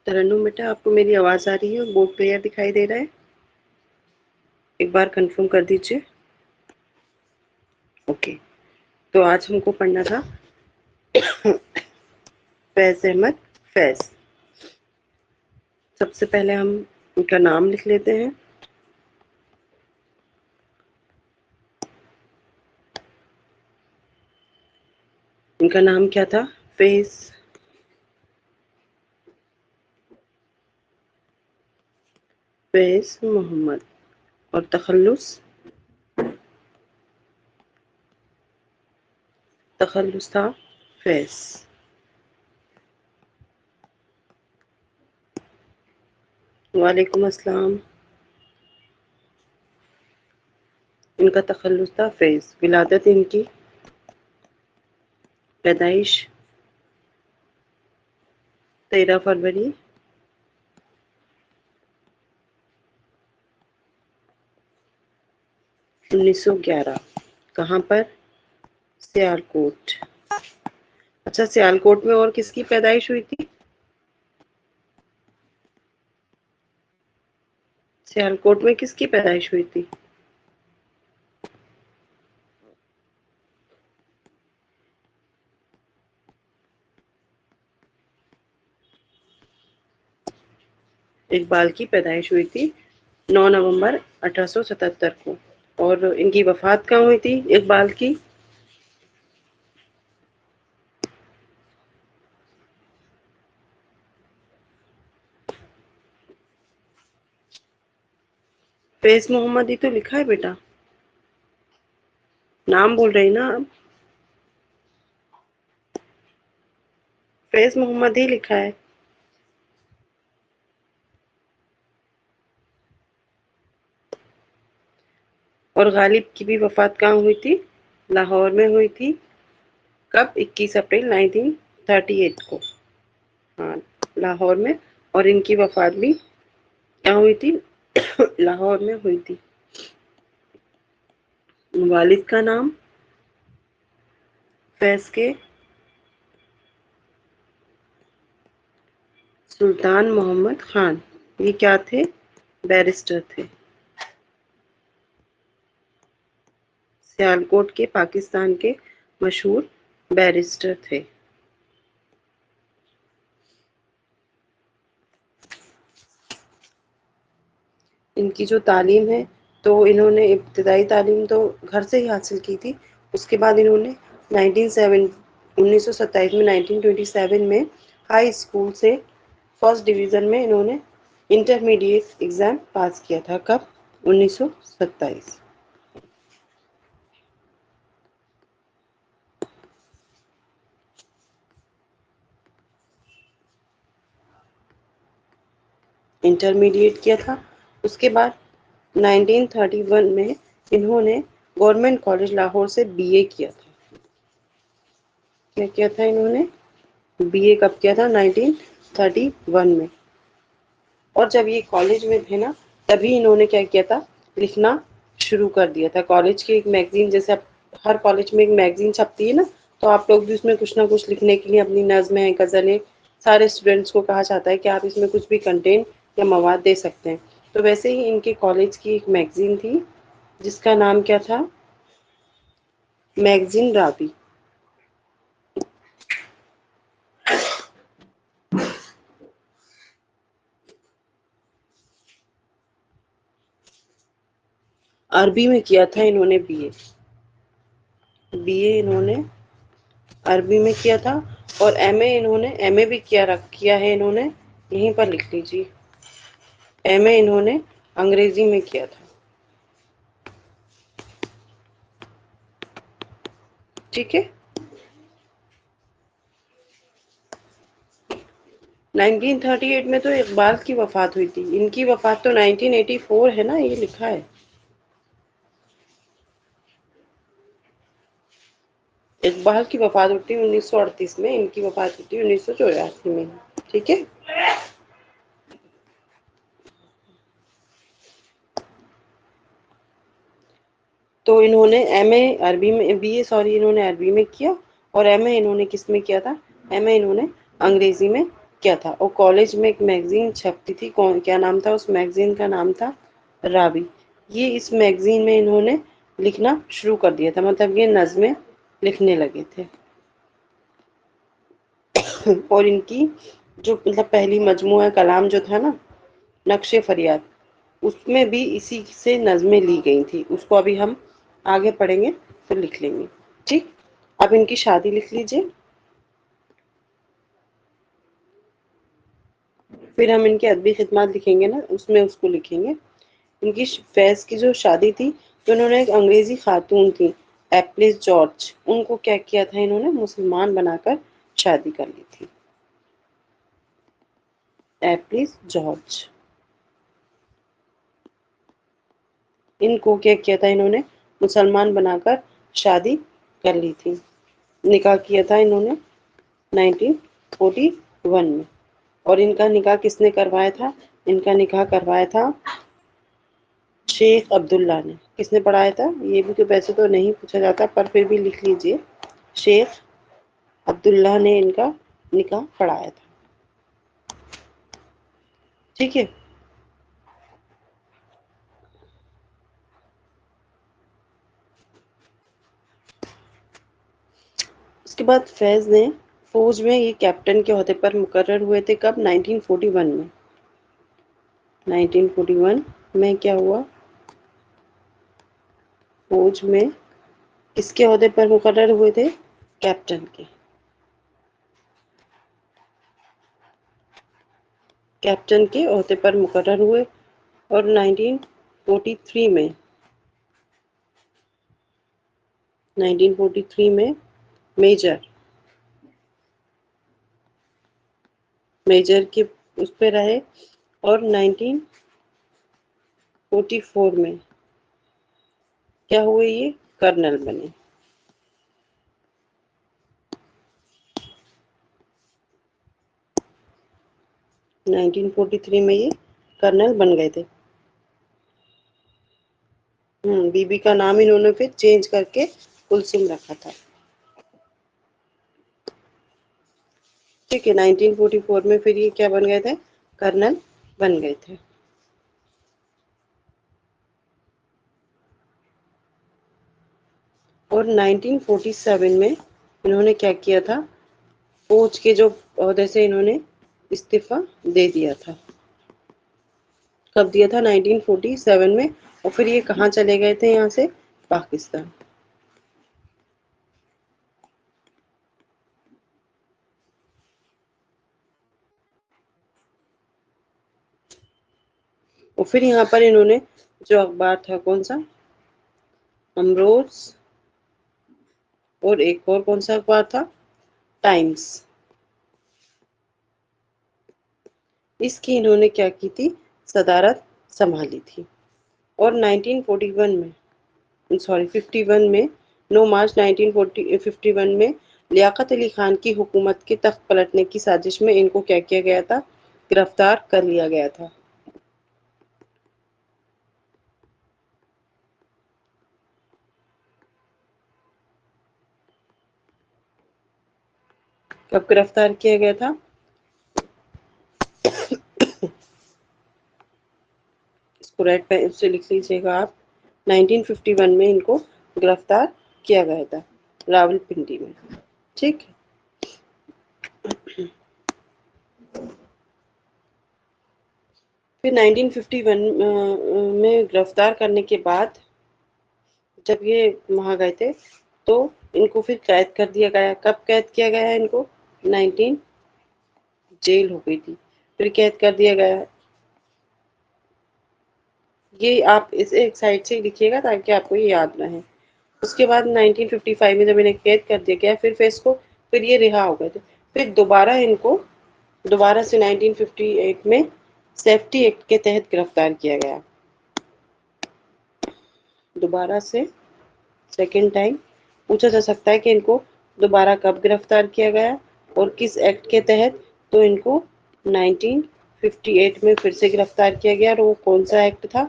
ترنم بیٹا، آپ کو میری آواز آ رہی ہے؟ بورڈ کلیئر دکھائی دے رہا ہے؟ ایک بار کنفرم کر دیجیے۔ اوکے، تو آج ہم کو پڑھنا تھا فیض احمد فیض۔ سب سے پہلے ہم ان کا نام لکھ لیتے ہیں۔ ان کا نام کیا تھا؟ فیض محمد، اور تخلص تھا فیض۔ وعلیکم السلام۔ ان کا تخلص تھا فیض۔ ولادت ان کی، پیدائش 13 فروری 1911۔ کہاں پر؟ سیالکوٹ۔ اچھا، سیالکوٹ میں اور کس کی پیدائش ہوئی تھی؟ سیالکوٹ میں کس کی پیدائش ہوئی تھی؟ اقبال کی پیدائش ہوئی تھی 9 نومبر 1877 کو۔ اور ان کی وفات کہاں ہوئی تھی اقبال کی؟ فیض محمد ہی تو لکھا ہے بیٹا، نام بول رہے نا آپ؟ فیض محمد ہی لکھا ہے۔ اور غالب کی بھی وفات کہاں ہوئی تھی؟ لاہور میں ہوئی تھی۔ کب؟ 21 اپریل 1938 کو، ہاں لاہور میں۔ اور ان کی وفات بھی کیا ہوئی تھی؟ لاہور میں ہوئی تھی۔ والد کا نام فیض کے؟ سلطان محمد خان۔ یہ کیا تھے؟ بیرسٹر تھے۔ سیالکوٹ کے پاکستان کے مشہور بیرسٹر تھے۔ ان کی جو تعلیم ہے، تو انہوں نے ابتدائی تعلیم تو گھر سے ہی حاصل کی تھی۔ اس کے بعد انہوں نے 1927 میں 1927 میں ہائی اسکول سے فرسٹ ڈویژن میں انہوں نے انٹرمیڈیٹ ایگزام پاس کیا تھا۔ کب؟ 1927۔ انٹرمیڈیٹ کیا تھا۔ اس کے بعد 1931 میں انہوں نے گورنمنٹ کالج لاہور سے بی اے کیا تھا۔ کیا کیا تھا انہوں نے؟ بی اے کب کیا تھا؟ 1931 میں۔ اور جب یہ کالج میں تھے نا، تبھی انہوں نے کیا کیا تھا؟ لکھنا شروع کر دیا تھا۔ کالج کی ایک میگزین، جیسے اب ہر کالج میں ایک میگزین چھپتی ہے نا، تو آپ لوگ بھی اس میں کچھ نہ کچھ لکھنے کے لیے اپنی نظمیں، غزلیں، سارے اسٹوڈینٹس کو کہا جاتا ہے کہ آپ اس میں کچھ بھی کنٹینٹ یا مواد دے سکتے ہیں۔ تو ویسے ہی ان کے کالج کی ایک میگزین تھی، جس کا نام کیا تھا؟ میگزین رابی۔ عربی میں کیا تھا انہوں نے بی اے۔ بی اے انہوں نے عربی میں کیا تھا، اور ایم اے بھی کیا ہے انہوں نے، یہیں پر لکھ لیجیے، ایم اے انہوں نے انگریزی میں کیا تھا۔ ٹھیک ہے۔ 1938 میں تو اقبال کی وفات ہوئی تھی، ان کی وفات تو 1984 ہے نا، یہ لکھا ہے۔ اقبال کی وفات ہوتی ہے 1938 میں، ان کی وفات ہوتی ہے 1984 میں۔ ٹھیک ہے۔ تو انہوں نے ایم اے عربی میں، بی اے سوری انہوں نے عربی میں کیا، اور ایم اے انہوں نے کس میں کیا تھا؟ ایم اے انہوں نے انگریزی میں کیا تھا، اور کالج میں ایک میگزین چھپتی تھی، کیا نام تھا اس میگزین کا؟ نام تھا راوی۔ یہ اس میگزین میں انہوں نے لکھنا شروع کر دیا تھا، مطلب یہ نظمیں لکھنے لگے تھے۔ اور ان کی جو مطلب پہلی مجموعہ کلام جو تھا نا، نقش فریاد، اس میں بھی اسی سے نظمیں لی گئی تھی۔ اس کو ابھی ہم آگے پڑھیں گے تو لکھ لیں گے، ٹھیک۔ اب ان کی شادی لکھ لیجئے، پھر ہم ان کی ادبی خدمات لکھیں گے نا، اس میں اس کو لکھیں گے۔ ان کی فیض کی جو شادی تھی، تو انہوں نے ایک انگریزی خاتون تھی، ایپلس جارج، ان کو کیا کیا تھا انہوں نے؟ مسلمان بنا کر شادی کر لی تھی، ایپلس جارج۔ ان کو کیا کیا تھا انہوں نے؟ مسلمان بنا کر شادی کر لی تھی، نکاح کیا تھا انہوں نے 1941 میں۔ اور ان کا نکاح کس نے کروایا تھا؟ ان کا نکاح کروایا تھا شیخ عبداللہ نے۔ کس نے پڑھایا تھا؟ یہ بھی تو ویسے تو نہیں پوچھا جاتا، پر پھر بھی لکھ لیجئے، شیخ عبداللہ نے ان کا نکاح پڑھایا تھا، ٹھیک ہے۔ اس کے بعد فیض نے فوج میں یہ کیپٹن کے عہدے پر مقرر ہوئے تھے، کب؟ 1941 میں۔ 1941 میں کیا ہوا؟ فوج میں کس کے عہدے پر مقرر ہوئے تھے؟ کیپٹن کے، کیپٹن کے عہدے پر مقرر ہوئے۔ اور 1943 میں 1943 میں میجر میجر کے اس پہ رہے، اور 1944 میں کیا ہوئے؟ یہ کرنل بنے۔ 1943 میں یہ کرنل بن گئے تھے۔ بی بی کا نام انہوں نے پھر چینج کر کے کلثوم رکھا تھا، ٹھیک ہے۔ 1944 میں پھر یہ کیا بن گئے تھے؟ کرنل بن گئے تھے۔ اور 1947 میں انہوں نے کیا کیا تھا؟ فوج کے جو عہدے سے انہوں نے استعفی دے دیا تھا۔ کب دیا تھا؟ 1947 میں۔ اور پھر یہ کہاں چلے گئے تھے یہاں سے؟ پاکستان۔ اور پھر یہاں پر انہوں نے جو اخبار تھا، کون سا؟ امروز، اور ایک اور کون سا اخبار تھا؟ ٹائمز، اس کی انہوں نے کیا کی تھی؟ صدارت سنبھالی تھی۔ اور 1941 میں 51 میں 9 مارچ 1951 میں لیاقت علی خان کی حکومت کے تخت پلٹنے کی سازش میں ان کو کیا کیا گیا تھا؟ گرفتار کر لیا گیا تھا۔ کب گرفتار کیا گیا تھا؟ اس کو ریڈ پین سے لکھ لیجیے گا آپ، 1951 میں ان کو گرفتار کیا گیا تھا، راول پنڈی میں، ٹھیک۔ پھر 1951 میں گرفتار کرنے کے بعد جب یہ وہاں گئے تھے، تو ان کو پھر قید کر دیا گیا۔ کب قید کیا گیا ہے ان کو؟ 19 جیل ہو گئی تھی، پھر قید کر دیا گیا۔ یہ آپ اس ایک سائڈ سے ہی لکھیے گا تاکہ آپ کو یہ یاد رہے۔ اس کے بعد 1955 میں جب انہیں قید کر دیا گیا، پھر فیس کو پھر یہ رہا ہو گئے تھے۔ پھر دوبارہ ان کو دوبارہ سے 1958 میں سیفٹی ایکٹ کے تحت گرفتار کیا گیا، دوبارہ سے سیکنڈ ٹائم۔ پوچھا جا سکتا ہے کہ ان کو دوبارہ کب گرفتار کیا گیا اور کس ایکٹ کے تحت؟ تو ان کو 1958 میں پھر سے گرفتار کیا گیا، اور وہ کون سا ایکٹ تھا؟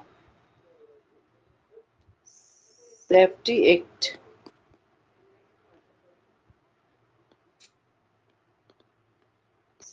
Safety act.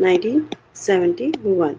1971।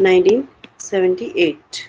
1978।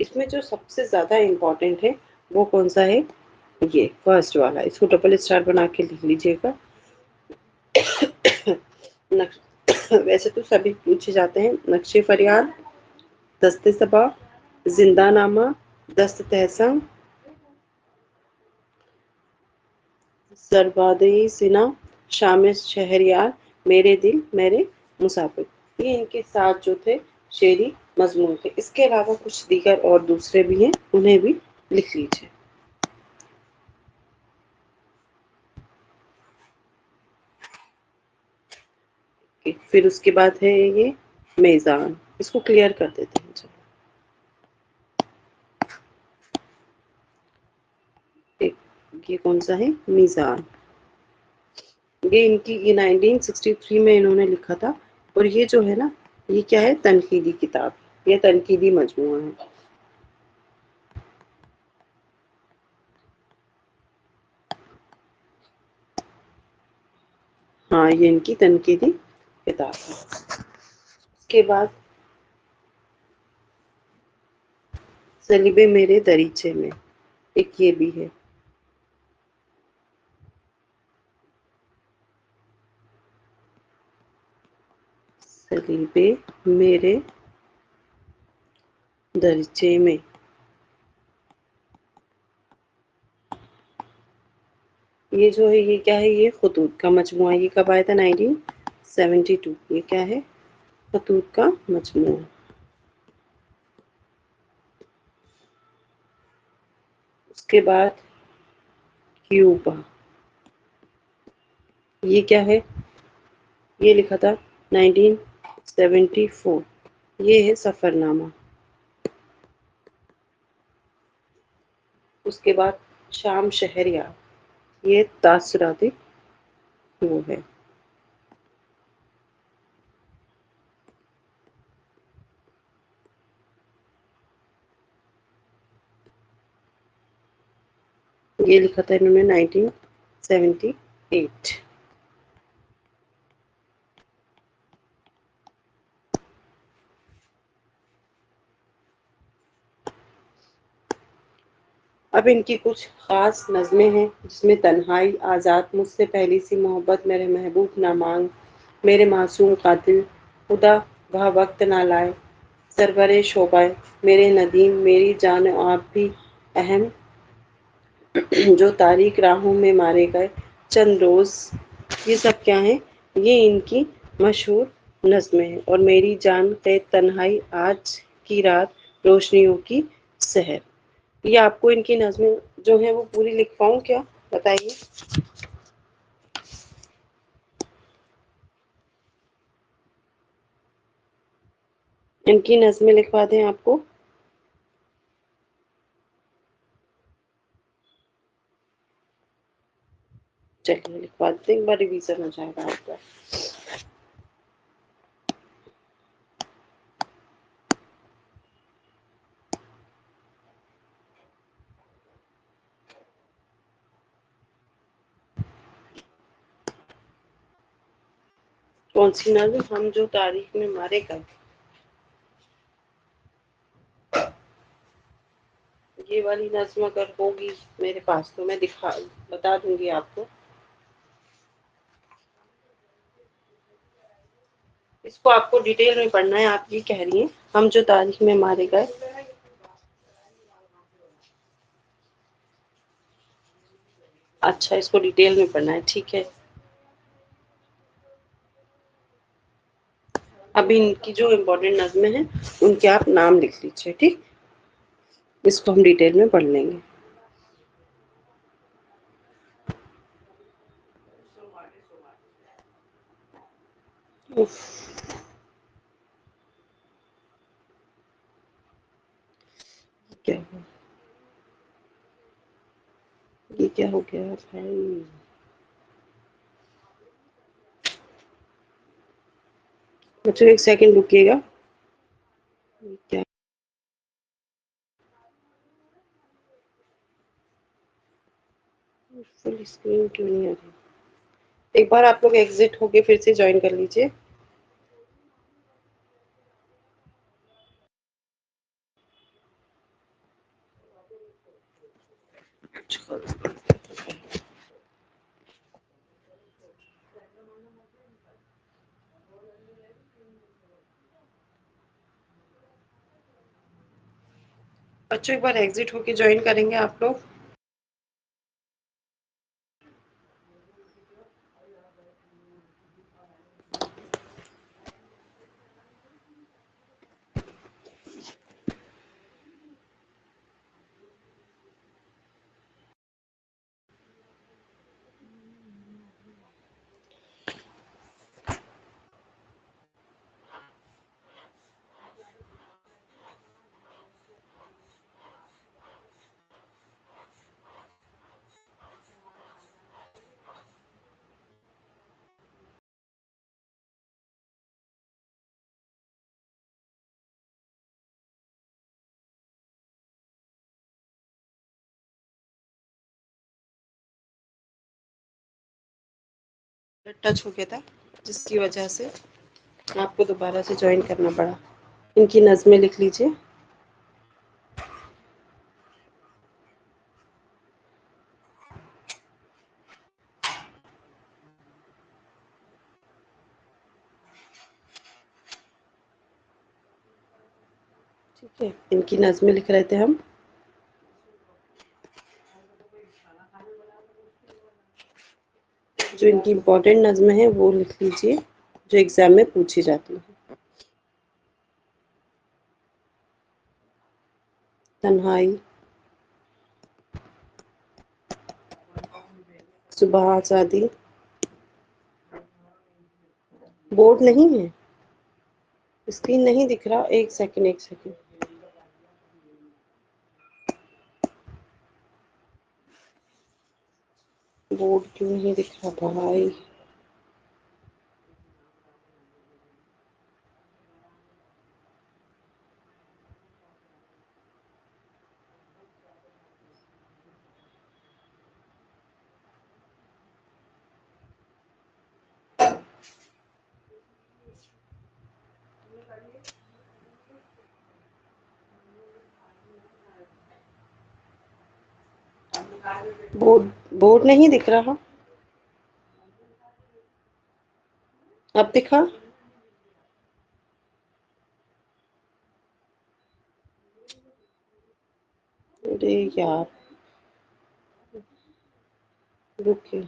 اس میں جو سب سے زیادہ امپورٹنٹ ہے وہ کون سا ہے؟ یہ فرسٹ والا، اس کو ڈبل اسٹار بنا کے لکھ لیجیے گا۔ ویسے تو سبھی پوچھے جاتے ہیں، نقش فریاد، دست صبا، زندہ نامہ، دست تہسم، سربادئی سنا، شام شہریار، میرے دل میرے مسافر، یہ ان کے ساتھ جو تھے شعری مضمون تھے۔ اس کے علاوہ کچھ دیگر اور دوسرے بھی ہیں، انہیں بھی لکھ لیجیے۔ پھر اس کے بعد ہے یہ میزان، اس کو کلیئر کر دیتے ہیں۔ چلو یہ کون سا ہے؟ میزان۔ یہ ان کی 1963 میں انہوں نے لکھا تھا، اور یہ جو ہے نا، یہ کیا ہے؟ تنقیدی کتاب، یہ تنقیدی مجموعہ ہے۔ ہاں، یہ ان کی تنقیدی کتاب ہے۔ اس کے بعد صلیب میرے دریچے میں، ایک یہ بھی ہے۔ صلیب میرے دریچے میں، یہ جو ہے یہ کیا ہے؟ یہ خطوط کا مجموعہ۔ یہ کب آیا تھا؟ 1972۔ یہ کیا ہے؟ خطوط کا مجموعہ۔ اس کے بعد کیوبا، یہ کیا ہے؟ یہ لکھا تھا 1974۔ یہ ہے سفر نامہ۔ اس کے بعد شام شہریار، یہ تاثراتی وہ ہے۔ یہ لکھا تھا انہوں نے 1978۔ اب ان کی کچھ خاص نظمیں ہیں، جس میں تنہائی، آزاد، مجھ سے پہلی سی محبت، میرے محبوب نہ مانگ، میرے معصوم قاتل، خدا وہ وقت نہ لائے، سرور شعبہ، میرے ندیم، میری جان آپ بھی اہم، جو تاریک راہوں میں مارے گئے، چند روز، یہ سب کیا ہیں؟ یہ ان کی مشہور نظمیں ہیں۔ اور میری جان قید تنہائی، آج کی رات روشنیوں کی سحر۔ یہ آپ کو ان کی نظمیں جو ہیں وہ پوری لکھ پاؤں کیا؟ بتائیے۔ ان کی نظمیں لکھوا دیں آپ کو؟ چلیے لکھوا دیتے ہیں، ایک بار ریویژن ہو جائے گا آپ کا۔ کون سی نظم؟ ہم جو تاریخ میں مارے گئے، یہ والی نظم اگر ہوگی میرے پاس تو میں بتا دوں گی آپ کو۔ اس کو آپ کو ڈیٹیل میں پڑھنا ہے، آپ یہ کہہ رہی ہیں ہم جو تاریخ میں مارے گئے۔ اچھا، اس کو ڈیٹیل میں پڑھنا ہے، ٹھیک ہے۔ ابھی ان کی جو امپورٹنٹ نظمیں ہیں ان کے آپ نام لکھ لیجیے، ٹھیک؟ اس کو ہم ڈیٹیل میں پڑھ لیں گے۔ اف، کیا ہوا؟ یہ کیا ہو گیا بھائی؟ بچوں ایک سیکنڈ رکیے گا۔ یہ کیا؟ فل اسکرین کیوں نہیں آ رہی؟ ایک بار آپ لوگ ایگزٹ ہو کے پھر سے جوائن کر لیجیے۔ بچوں ایک بار ایگزٹ ہو کے جوائن کریں گے آپ لوگ. ٹچ ہو گیا تھا جس کی وجہ سے آپ کو دوبارہ سے جوائن کرنا پڑا. ان کی نظمیں لکھ لیجیے. ٹھیک ہے، ان کی نظمیں لکھ رہے تھے ہم. جو ان کی امپورٹنٹ نظمیں ہیں وہ لکھ لیجیے جو ایگزام میں پوچھی جاتی ہیں. تنہائی، صبح آزادی. بورڈ نہیں ہے، اسکرین نہیں دکھ رہا. ایک سیکنڈ ایک سیکنڈ. بورڈ کیوں نہیں دکھ رہا بھائی؟ بورڈ نہیں دکھ رہا. اب دکھا؟ ارے یار رکے.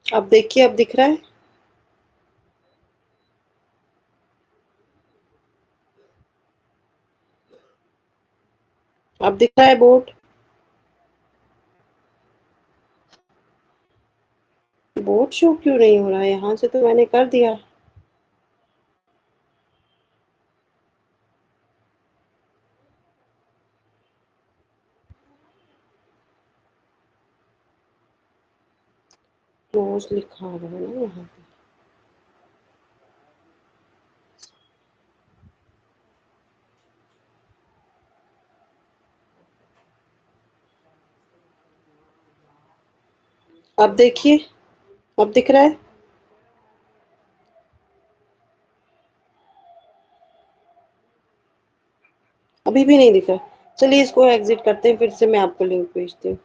اب دیکھیے، اب دکھ رہا ہے. اب دکھ رہا ہے بورڈ. بورڈ شو کیوں نہیں ہو رہا ہے؟ یہاں سے تو میں نے کر دیا. کلوز لکھا رہا ہے نا یہاں پہ. اب دیکھیے، اب دکھ رہا ہے. ابھی بھی نہیں دکھا. چلیے اس کو ایگزٹ کرتے ہیں، پھر سے میں آپ کو لنک بھیجتی ہوں.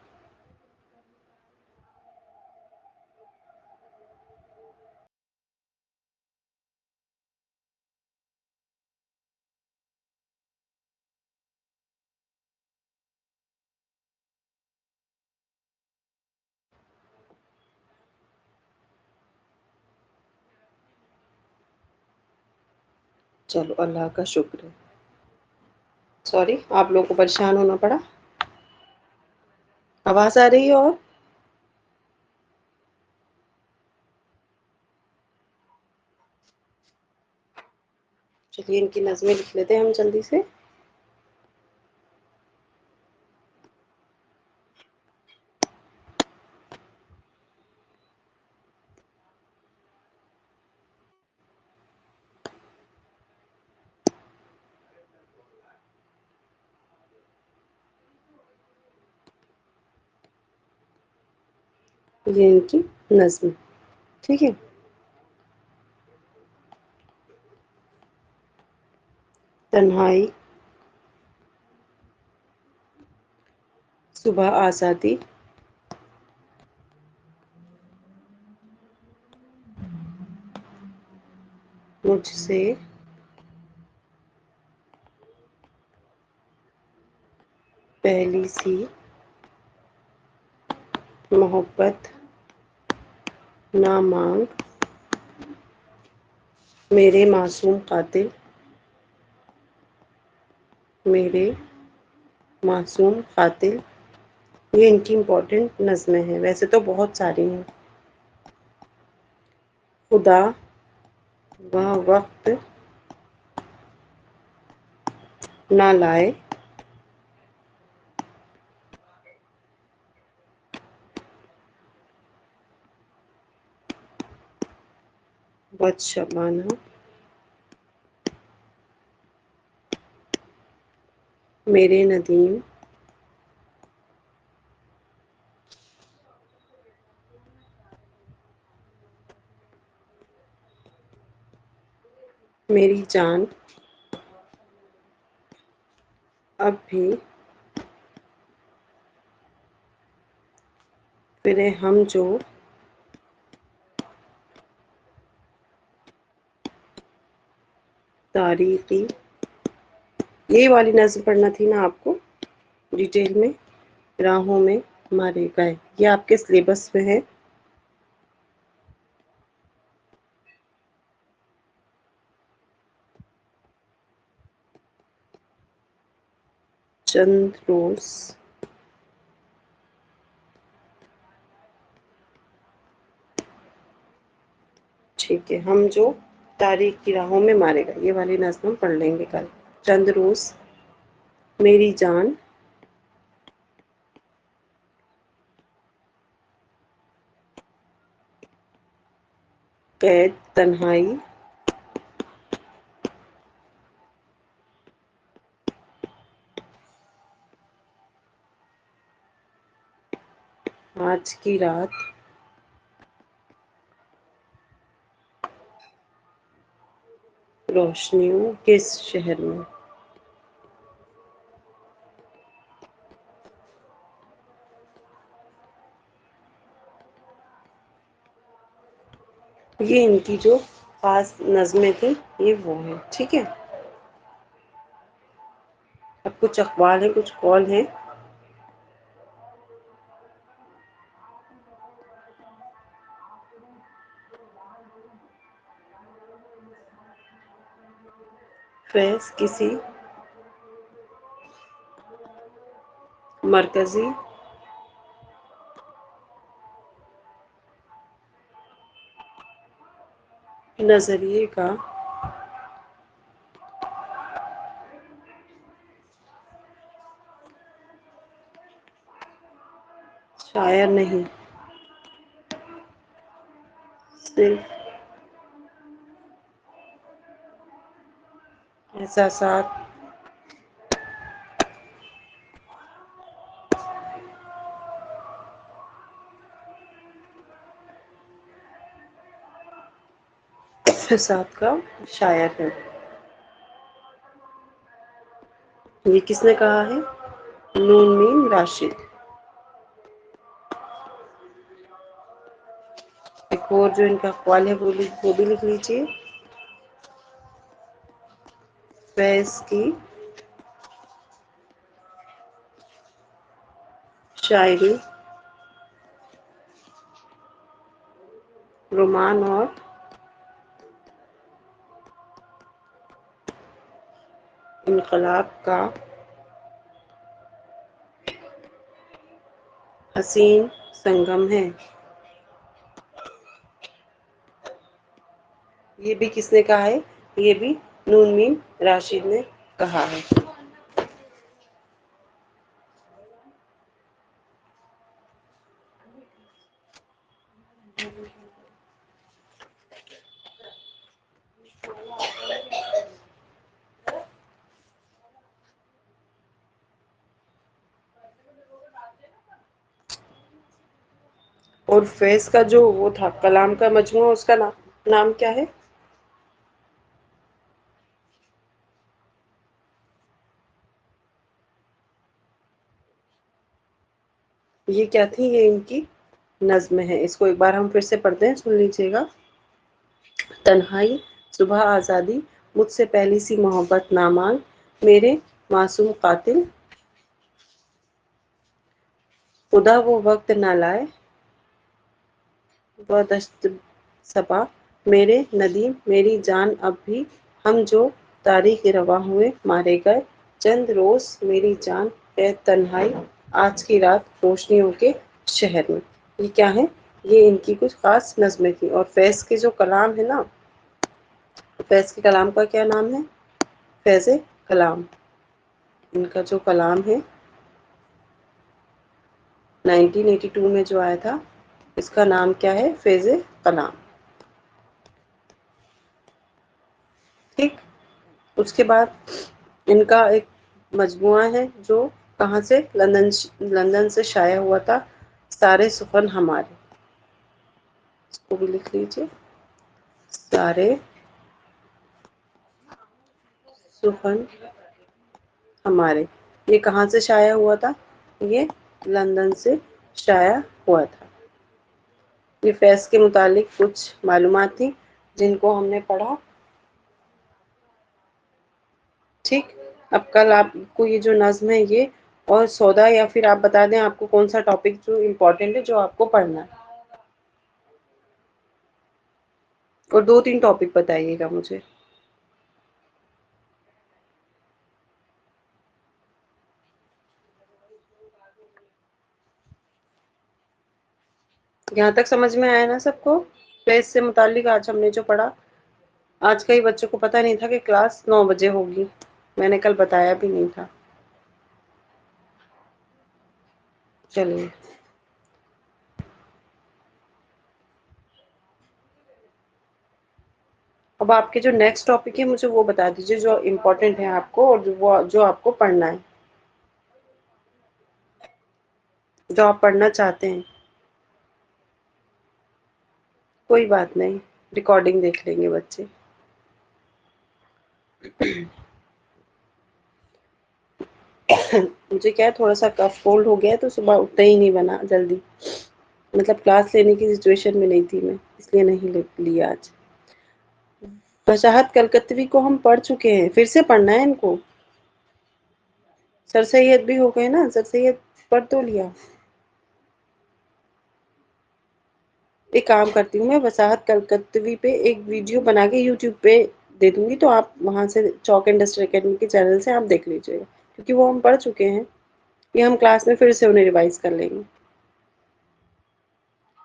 چلو اللہ کا شکر ہے. سوری آپ لوگوں کو پریشان ہونا پڑا. آواز آ رہی ہے اور چلیے ان کی نظمیں لکھ لیتے ہیں ہم جلدی سے. یہ ان کی نظم. ٹھیک ہے. تنہائی، صبح آزادی، مجھ سے پہلی سی محبت نہ مانگ، میرے معصوم قاتل، میرے معصوم قاتل۔ یہ ان کی امپورٹنٹ نظمیں ہیں، ویسے تو بہت ساری ہیں۔ خدا وہ وقت نہ لائے، بد شبانہ میرے ندیم، میری جان اب بھی پھرے ہم جو تاریخی، یہ والی نظم پڑھنا تھی نا آپ کو ڈیٹیل میں، راہوں میں مارے گئے، یہ آپ کے سلیبس میں ہے۔ چند روز ٹھیک ہے، ہم جو تاریخ کی راہوں میں مارے گئے، یہ والی نظم ہم پڑھ لیں گے کل۔ چند روز میری جان قید تنہائی، آج کی رات روشنیوں کس شہر میں۔ یہ ان کی جو خاص نظمیں تھیں یہ وہ ہیں، ٹھیک ہے۔ اب کچھ اقوال ہیں، کچھ قول ہیں۔ فیض کسی مرکزی نظریے کا شاعر نہیں، صرف احساسات احساسات کا شاعر ہے۔ یہ کس نے کہا ہے؟ نون مین راشد۔ ایک اور جو ان کا اقوال ہے وہ بھی لکھ لیجیے۔ فیض کی شاعری رومان اور انقلاب کا حسین سنگم ہے۔ یہ بھی کس نے کہا ہے؟ یہ بھی نون مین راشد نے کہا ہے۔ اور فیض کا جو وہ تھا کلام کا مجموعہ، اس کا نام کیا ہے؟ یہ کیا تھی؟ یہ ان کی نظم ہے. اس کو ایک بار ہم پھر سے پڑھتے ہیں، سن لیجیے گا. تنہائی، صبح آزادی، مجھ سے پہلی سی محبت نہ مانگ، میرے معصوم قاتل، خدا وہ وقت نہ لائے، وہ دشت صبا، میرے ندیم میری جان اب بھی، ہم جو تاریخ رواں ہوئے مارے گئے، چند روز میری جان ہے تنہائی، آج کی رات روشنیوں کے شہر میں. یہ کیا ہے؟ یہ ان کی کچھ خاص نظمیں تھیں. اور فیض کے جو کلام ہے نا، فیض کے کلام کا کیا نام ہے؟ فیض کلام. ان کا جو کلام ہے 1982 میں جو آیا تھا، اس کا نام کیا ہے؟ فیض کلام. ٹھیک. اس کے بعد ان کا ایک مجموعہ ہے جو کہاں سے؟ لندن سے شائع ہوا تھا، سارے سخن ہمارے. اس کو بھی لکھ لیجیے، سارے سخن ہمارے. یہ کہاں سے شائع ہوا تھا؟ یہ لندن سے شائع ہوا تھا. یہ فیض کے متعلق کچھ معلومات تھیں جن کو ہم نے پڑھا. ٹھیک. اب کل آپ کو یہ جو نظم ہے یہ اور سودا، یا پھر آپ بتا دیں آپ کو کون سا ٹاپک جو امپورٹنٹ ہے جو آپ کو پڑھنا ہے. اور 2-3 ٹاپک بتائیے گا مجھے. یہاں تک سمجھ میں آیا نا سب کو؟ فیض سے متعلق آج ہم نے جو پڑھا. آج کئی بچوں کو پتہ نہیں تھا کہ کلاس 9 بجے ہوگی، میں نے کل بتایا بھی نہیں تھا. چلیے. اب آپ کے جو نیکسٹ ٹاپک ہے مجھے وہ بتا دیجیے جو امپورٹنٹ ہے آپ کو، اور جو آپ کو پڑھنا ہے، جو آپ پڑھنا چاہتے ہیں. کوئی بات نہیں، ریکارڈنگ دیکھ لیں گے بچے. مجھے کیا ہے تھوڑا سا کف کولڈ ہو گیا ہے تو صبح اٹھتا ہی نہیں بنا جلدی. مطلب کلاس لینے کی سچویشن میں نہیں تھی میں، اس لیے نہیں لیا آج. وضاحت کلکتوی کو ہم پڑھ چکے ہیں، پھر سے پڑھنا ہے ان کو. سر سید بھی ہو گئے نا، سر سید پڑھ تو لیا. ایک کام کرتی ہوں میں، وضاحت کلکتوی پہ ایک ویڈیو بنا کے یوٹیوب پہ دے دوں گی، تو آپ وہاں سے چاک اینڈ ڈسٹ اکیڈمی کے چینل سے آپ دیکھ لیجیے گا، کیونکہ وہ ہم پڑھ چکے ہیں. یہ ہم کلاس میں پھر سے انہیں ریوائز کر لیں گے.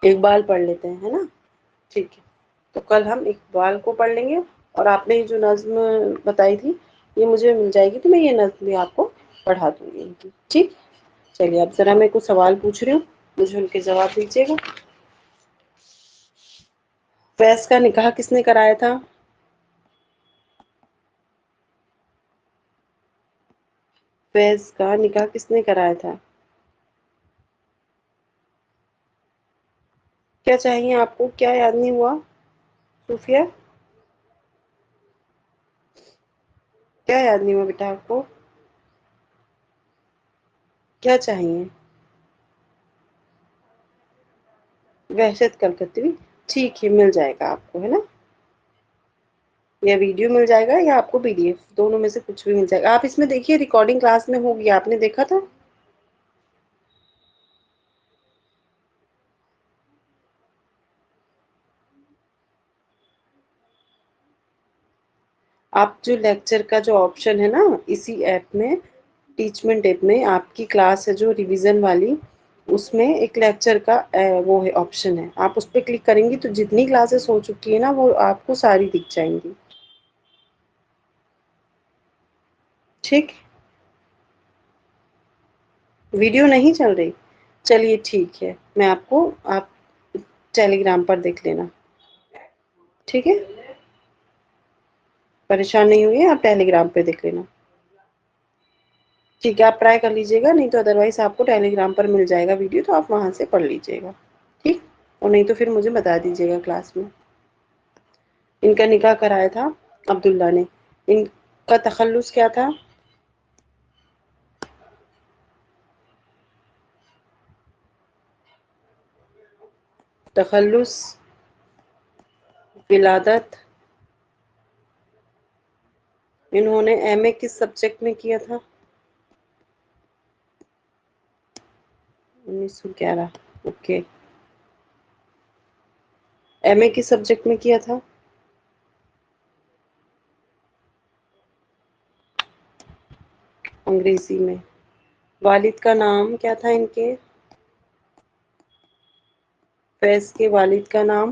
اقبال پڑھ لیتے ہیں، ہے نا؟ ٹھیک ہے. تو کل ہم اقبال کو پڑھ لیں گے. اور آپ نے جو نظم بتائی تھی یہ مجھے مل جائے گی تو میں یہ نظم بھی آپ کو پڑھا دوں گی ان کی. ٹھیک. چلیے اب ذرا میں کچھ سوال پوچھ رہی ہوں، مجھے ان کے جواب دیجیے گا. فیض کا نکاح کس نے کرایا تھا؟ فیض کا نکاح کس نے کرایا تھا؟ کیا چاہیے آپ کو؟ کیا یاد نہیں ہوا صوفیہ؟ کیا یاد نہیں ہوا بیٹا آپ کو؟ کیا چاہیے؟ وحشت کلکتوی. ٹھیک ہے، مل جائے گا آپ کو، ہے نا؟ یا ویڈیو مل جائے گا یا آپ کو پی ڈی ایف، دونوں میں سے کچھ بھی مل جائے گا. آپ اس میں دیکھیے ریکارڈنگ کلاس میں ہوگی، آپ نے دیکھا تھا؟ آپ جو لیکچر کا جو آپشن ہے نا اسی ایپ میں، ٹیچمنٹ ایپ میں، آپ کی کلاس ہے جو ریویژن والی، اس میں ایک لیکچر کا وہ ہے آپشن ہے. آپ اس پہ کلک کریں گی تو جتنی کلاسز ہو چکی ہے نا وہ آپ کو ساری دکھ جائیں گی. ٹھیک. ویڈیو نہیں چل رہی؟ چلیے ٹھیک ہے، میں آپ ٹیلی گرام پر دیکھ لینا. ٹھیک ہے. پریشان نہیں ہوئی آپ ٹیلی گرام پہ دیکھ لینا. ٹھیک ہے، آپ ٹرائی کر لیجیے گا، نہیں تو ادروائز آپ کو ٹیلی گرام پر مل جائے گا ویڈیو، تو آپ وہاں سے پڑھ لیجیے گا. ٹھیک. اور نہیں تو پھر مجھے بتا دیجیے گا کلاس میں. ان کا نکاح کرایا تھا عبداللہ نے. ان کا تخلص کیا تھا؟ تخلص، ولادت. انہوں نے ایم اے کس سبجیکٹ میں کیا تھا؟ 1911. اوکے. ایم اے کس سبجیکٹ میں کیا تھا؟ انگریزی میں. والد کا نام کیا تھا ان کے؟ فیض کے والد کا نام؟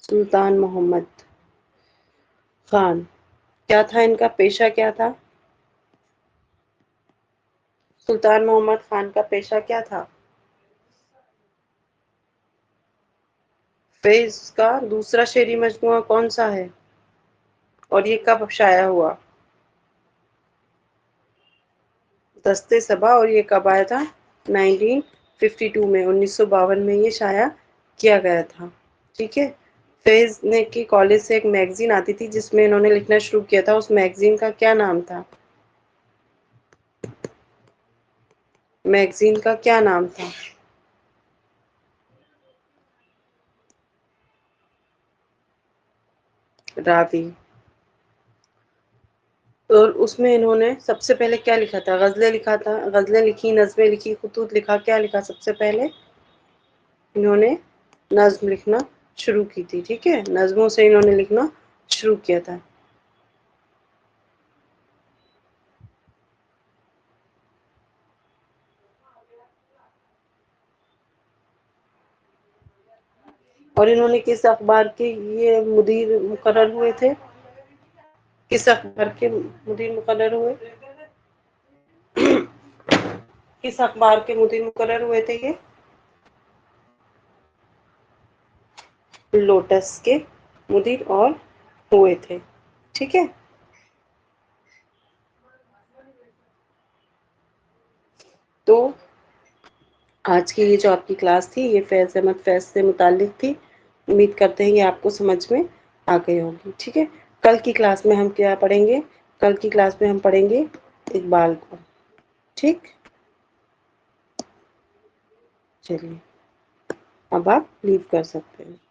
سلطان محمد خان. کیا تھا ان کا پیشہ، کیا تھا؟ سلطان محمد خان کا پیشہ کیا تھا؟ فیض کا دوسرا شعری مجموعہ کون سا ہے اور یہ کب شائع ہوا؟ دست صبا. اور یہ کب آیا تھا؟ 1952 میں، 1952 میں یہ شائع کیا گیا تھا. ٹھیک ہے. فیض نے کی کالج سے ایک میگزین آتی تھی جس میں انہوں نے لکھنا شروع کیا تھا، اس میگزین کا کیا نام تھا؟ میگزین کا کیا نام تھا؟ راوی. اور اس میں انہوں نے سب سے پہلے کیا لکھا تھا؟ غزلیں لکھا تھا، غزلیں لکھی، نظمیں لکھی، خطوط لکھا. کیا لکھا سب سے پہلے؟ انہوں نے نظم لکھنا شروع کی تھی. ٹھیک ہے، نظموں سے انہوں نے لکھنا شروع کیا تھا. اور انہوں نے کس اخبار کے یہ مدیر مقرر ہوئے تھے؟ کس اخبار کے مدیر مقرر ہوئے؟ کس اخبار کے مدیر مقرر ہوئے تھے یہ؟ لوٹس کے مدیر اور ہوئے تھے. ٹھیک ہے. تو آج کی یہ جو آپ کی کلاس تھی یہ فیض احمد فیض سے متعلق تھی. امید کرتے ہیں کہ آپ کو سمجھ میں آ گئی ہوگی. ٹھیک ہے. کل کی کلاس میں ہم کیا پڑھیں گے؟ کل کی کلاس میں ہم پڑھیں گے اقبال کو. ٹھیک. چلیے اب آپ لیو کر سکتے ہیں.